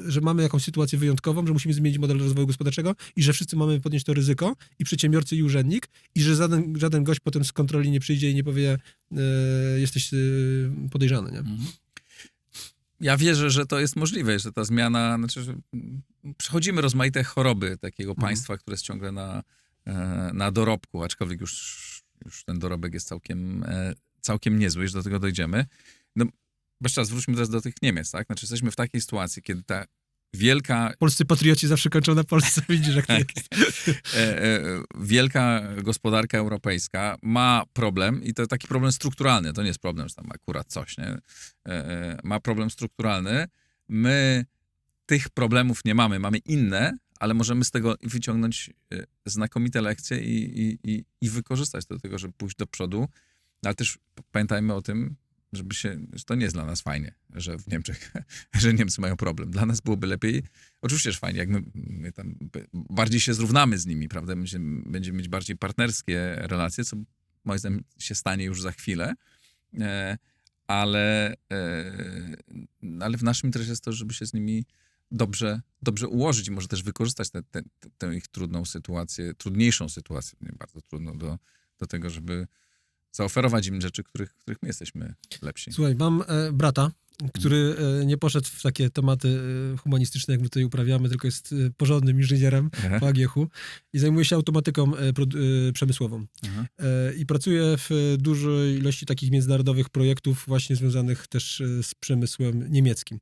że mamy jakąś sytuację wyjątkową, że musimy zmienić model rozwoju gospodarczego i że wszyscy mamy podnieść to ryzyko, i przedsiębiorcy, i urzędnik, i że żaden gość potem z kontroli nie przyjdzie i nie powie, jesteś podejrzany, nie? Ja wierzę, że to jest możliwe, że ta zmiana, znaczy, że przechodzimy rozmaite choroby takiego państwa, które jest ciągle na dorobku, aczkolwiek już ten dorobek jest całkiem niezły, już do tego dojdziemy. No, bez czas wróćmy teraz do tych Niemiec, tak? Znaczy jesteśmy w takiej sytuacji, kiedy ta wielka... Polscy patrioci zawsze kończą na Polsce, widzisz, jak to jest. Wielka gospodarka europejska ma problem i to taki problem strukturalny, to nie jest problem, że tam akurat coś, nie? Ma problem strukturalny. My tych problemów nie mamy, mamy inne, ale możemy z tego wyciągnąć znakomite lekcje i wykorzystać do tego, żeby pójść do przodu, ale też pamiętajmy o tym, że to nie jest dla nas fajnie, że w Niemczech, że Niemcy mają problem. Dla nas byłoby lepiej, oczywiście, że fajnie, jak my tam bardziej się zrównamy z nimi, prawda? Będziemy mieć bardziej partnerskie relacje, co moim zdaniem się stanie już za chwilę, ale w naszym interesie jest to, żeby się z nimi dobrze ułożyć i może też wykorzystać tę ich trudniejszą sytuację, nie bardzo trudną do tego, żeby zaoferować im rzeczy, których my jesteśmy lepsi. Słuchaj, mam brata, który nie poszedł w takie tematy humanistyczne, jak my tutaj uprawiamy, tylko jest porządnym inżynierem po AGH-u i zajmuje się automatyką przemysłową. I pracuje w dużej ilości takich międzynarodowych projektów właśnie związanych też z przemysłem niemieckim.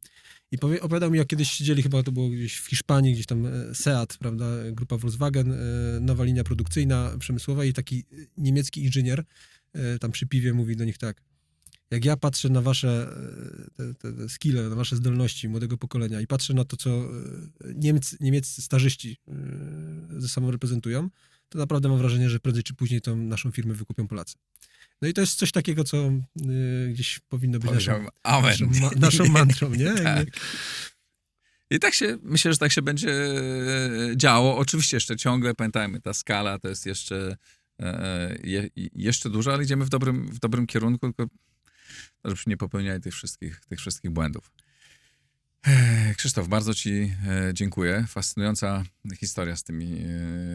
I opowiadał mi, jak kiedyś siedzieli, chyba to było gdzieś w Hiszpanii, gdzieś tam Seat, prawda, grupa Volkswagen, nowa linia produkcyjna, przemysłowa i taki niemiecki inżynier tam przy piwie mówi do nich tak: jak ja patrzę na wasze te skille, na wasze zdolności młodego pokolenia i patrzę na to, co niemieccy starzyści ze sobą reprezentują, to naprawdę mam wrażenie, że prędzej czy później tą naszą firmę wykupią Polacy. No i to jest coś takiego, co gdzieś powinno być naszą mantrą, nie? Tak. I myślę, że tak się będzie działo. Oczywiście jeszcze ciągle, pamiętajmy, ta skala to jest jeszcze dużo, ale idziemy w dobrym kierunku, tylko żebyśmy nie popełniali tych wszystkich błędów. Krzysztof, bardzo ci dziękuję. Fascynująca historia z tymi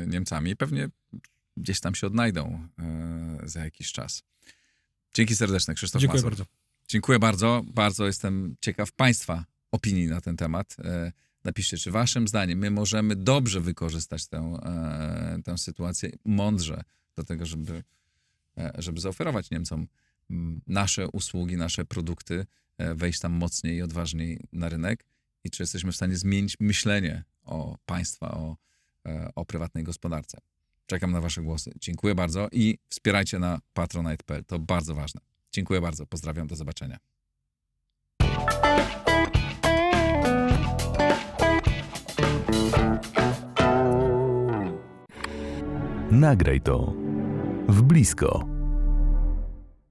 Niemcami. Pewnie gdzieś tam się odnajdą za jakiś czas. Dzięki serdeczne, Krzysztof Dziękuję Mazur. bardzo. Dziękuję bardzo. Bardzo jestem ciekaw Państwa opinii na ten temat. Napiszcie, czy waszym zdaniem my możemy dobrze wykorzystać tę sytuację, mądrze do tego, żeby zaoferować Niemcom nasze usługi, nasze produkty, wejść tam mocniej i odważniej na rynek i czy jesteśmy w stanie zmienić myślenie o państwa, o prywatnej gospodarce. Czekam na wasze głosy. Dziękuję bardzo i wspierajcie na patronite.pl. To bardzo ważne. Dziękuję bardzo. Pozdrawiam. Do zobaczenia. Nagraj to w blisko.